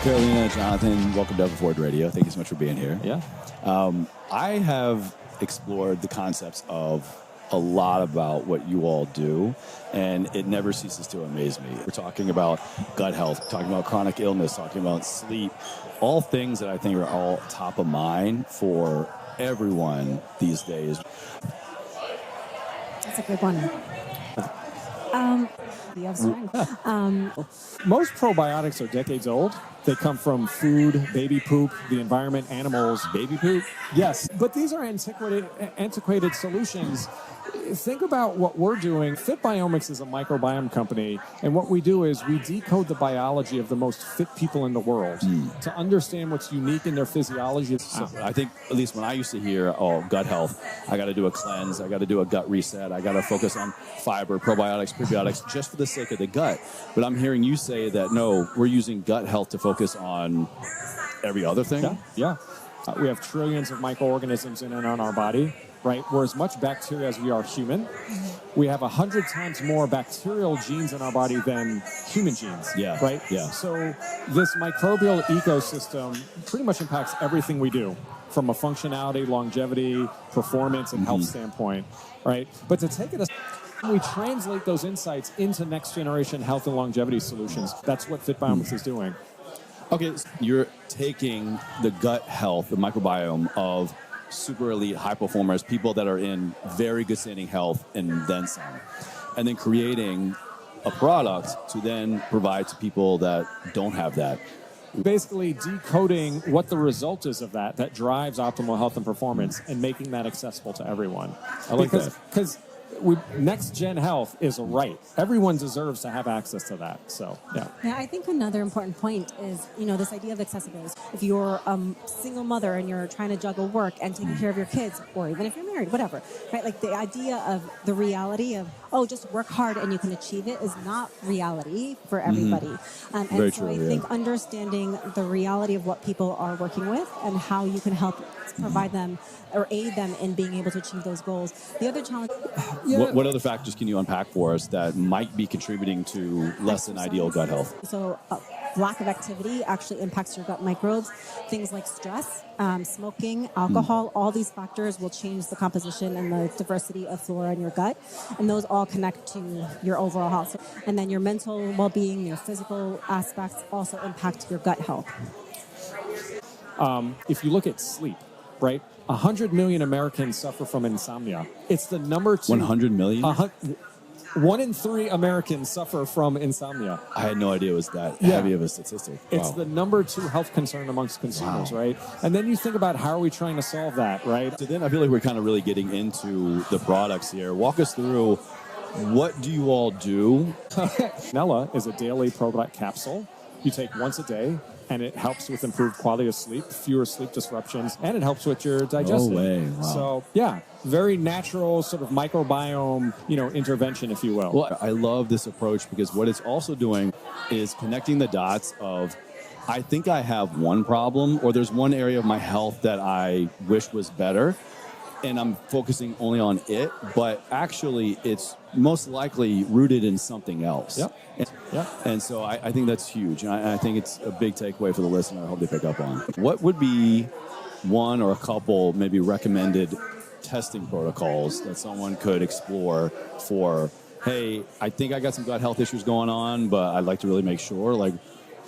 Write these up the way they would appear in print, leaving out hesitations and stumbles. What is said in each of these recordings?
Carolina, Jonathan, welcome to Overford Radio. Thank you so much for being here. Yeah. I have explored the concepts of a lot about what you all do, and it never ceases to amaze me. We're talking about gut health, talking about chronic illness, talking about sleep, all things that I think are all top of mind for everyone these days. That's a good one. You have strength. Most probiotics are decades old. They come from food, baby poop, the environment, animals. Baby poop? Yes, but these are antiquated solutions. Think about what we're doing. Fitbiomics is a microbiome company, and what we do is we decode the biology of the most fit people in the world to understand what's unique in their physiology. So I think, at least when I used to hear, oh, gut health, I got to do a cleanse, I got to do a gut reset, I got to focus on fiber, probiotics, prebiotics, just for the sake of the gut. But I'm hearing you say that, no, we're using gut health to focus on every other thing? Yeah. We have trillions of microorganisms in and on our body. Right, we're as much bacteria as we are human. We have 100 times more bacterial genes in our body than human genes. Yeah. Right. Yeah. So this microbial ecosystem pretty much impacts everything we do, from a functionality, longevity, performance, and health standpoint. Right. But to take it we translate those insights into next generation health and longevity solutions. That's what Fitbiomics is doing. Okay, so you're taking the gut health, the microbiome of super elite high performers, people that are in very good standing health and then some, and then creating a product to then provide to people that don't have that. Basically decoding what the result is of that drives optimal health and performance and making that accessible to everyone. I like that. Because next gen health is a right. Everyone deserves to have access to that. So, yeah. Yeah, I think another important point is, this idea of accessibility. If you're a single mother and you're trying to juggle work and taking care of your kids, or even if you're married, whatever, right? Like the idea of the reality of, just work hard and you can achieve it is not reality for everybody. And Very so true, I think understanding the reality of what people are working with and how you can help provide them or aid them in being able to achieve those goals. The other challenge... What other factors can you unpack for us that might be contributing to less than ideal gut health? So lack of activity actually impacts your gut microbes. Things like stress, smoking, alcohol, all these factors will change the composition and the diversity of flora in your gut. And those all connect to your overall health. And then your mental well-being, your physical aspects also impact your gut health. If you look at sleep, right? 100 million Americans suffer from insomnia. It's the number 2. 100 million? 1 in 3 Americans suffer from insomnia. I had no idea it was that heavy of a statistic. It's the number 2 health concern amongst consumers, right? And then you think about how are we trying to solve that, right? So then I feel like we're kind of really getting into the products here. Walk us through, what do you all do? Nella is a daily probiotic capsule you take once a day, and it helps with improved quality of sleep, fewer sleep disruptions, and it helps with your digestion. No way. Wow. So, very natural sort of microbiome, intervention, if you will. Well, I love this approach because what it's also doing is connecting the dots of, I think I have one problem, or there's one area of my health that I wish was better, and I'm focusing only on it, but actually it's most likely rooted in something else. Yep. And so I think that's huge. And I think it's a big takeaway for the listener I hope they pick up on. What would be one or a couple maybe recommended testing protocols that someone could explore for, hey, I think I got some gut health issues going on, but I'd like to really make sure, like,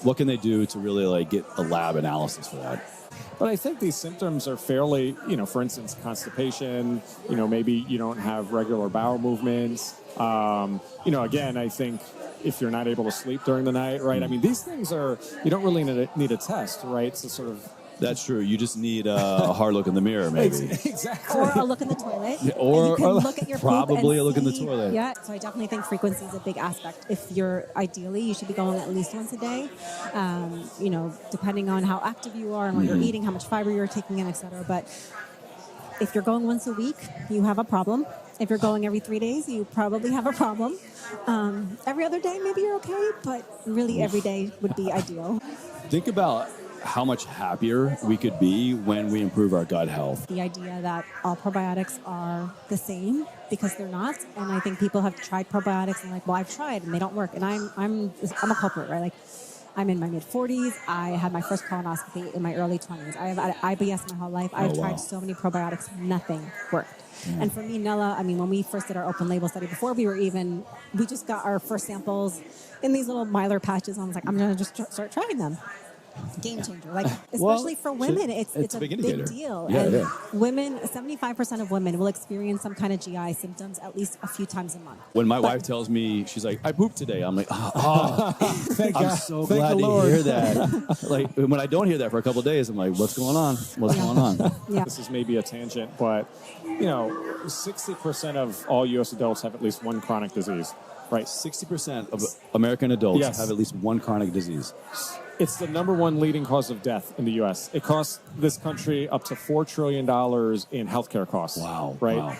what can they do to really get a lab analysis for that? But I think these symptoms are fairly, for instance, constipation, maybe you don't have regular bowel movements. Again, I think if you're not able to sleep during the night, right? I mean, these things you don't really need a test, right? To sort of... That's true. You just need a hard look in the mirror, maybe. Exactly. Or a look in the toilet. Or you can look at your probably a look in the see, toilet. Yeah, so I definitely think frequency is a big aspect. If ideally, you should be going at least once a day, depending on how active you are and what you're eating, how much fiber you're taking in, et cetera. But if you're going once a week, you have a problem. If you're going every 3 days, you probably have a problem. Every other day, maybe you're okay, but really every day would be ideal. Think about how much happier we could be when we improve our gut health. The idea that all probiotics are the same, because they're not. And I think people have tried probiotics and like, well, I've tried and they don't work. And I'm a culprit, right? Like, I'm in my mid-40s. I had my first colonoscopy in my early 20s. I have had IBS my whole life. I've tried so many probiotics. Nothing worked. And for me, Nella, I mean, when we first did our open label study, before we just got our first samples in these little Mylar patches. I was like, I'm going to just start trying them. Game changer, like especially for women, it's a big deal. And women, 75% of women will experience some kind of GI symptoms at least a few times a month. When my wife tells me, she's like, I pooped today, I'm like, Thank I'm God. so Thank glad the to Lord. hear that. Like when I don't hear that for a couple of days, I'm like, what's going on? What's going on? Yeah. This is maybe a tangent, but 60% of all U.S. adults have at least one chronic disease. Right, 60% of American adults have at least one chronic disease. It's the number one leading cause of death in the U.S. It costs this country up to $4 trillion in healthcare costs. Wow. Right? Wow.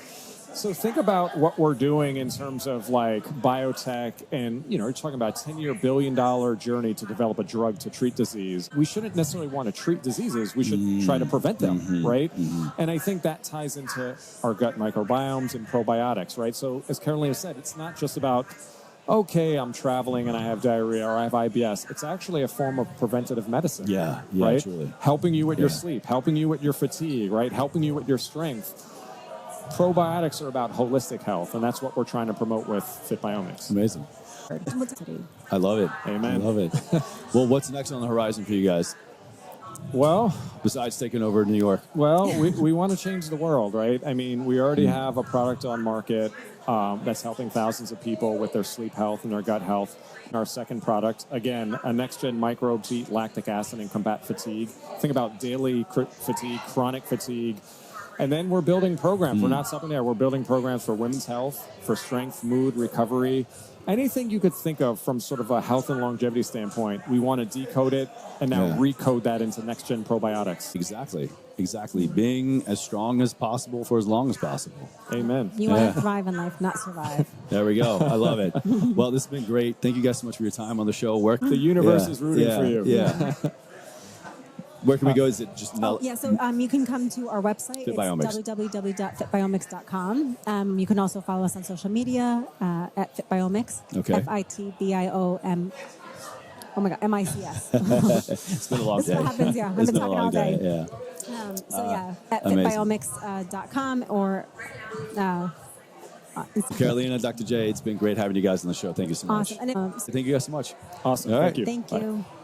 So think about what we're doing in terms of like biotech and, you're talking about a 10-year billion-dollar journey to develop a drug to treat disease. We shouldn't necessarily want to treat diseases. We should try to prevent them, right? And I think that ties into our gut microbiomes and probiotics, right? So as Carolina said, it's not just about, okay, I'm traveling and I have diarrhea or I have IBS. It's actually a form of preventative medicine. Yeah, right? Truly. Helping you with your sleep, helping you with your fatigue, right? Helping you with your strength. Probiotics are about holistic health, and that's what we're trying to promote with Fitbiomics. Amazing. I love it. Amen. I love it. Well, what's next on the horizon for you guys? Well, besides taking over New York. Well, we want to change the world, right? I mean, we already have a product on market that's helping thousands of people with their sleep health and their gut health. And our second product, again, a next-gen microbe to eat lactic acid and combat fatigue. Think about daily fatigue, chronic fatigue. And then we're building programs. We're not stopping there. We're building programs for women's health, for strength, mood, recovery. Anything you could think of from sort of a health and longevity standpoint, we want to decode it and now recode that into next-gen probiotics. Exactly. Being as strong as possible for as long as possible. Amen. You want to thrive in life, not survive. There we go. I love it. Well, this has been great. Thank you guys so much for your time on the show. The universe is rooting for you. Yeah. Where can we go? Is it just so you can come to our website. Fitbiomics. It's www.fitbiomics.com. You can also follow us on social media at Fitbiomics. Okay. FITBIOM. Oh my God, MICS. It's been a long day. This is what happens, I've been talking all day. At fitbiomics.com or Carolina, Dr. J, it's been great having you guys on the show. Thank you so much. Awesome. Thank you guys so much. Awesome. All right. Thank you. Thank you.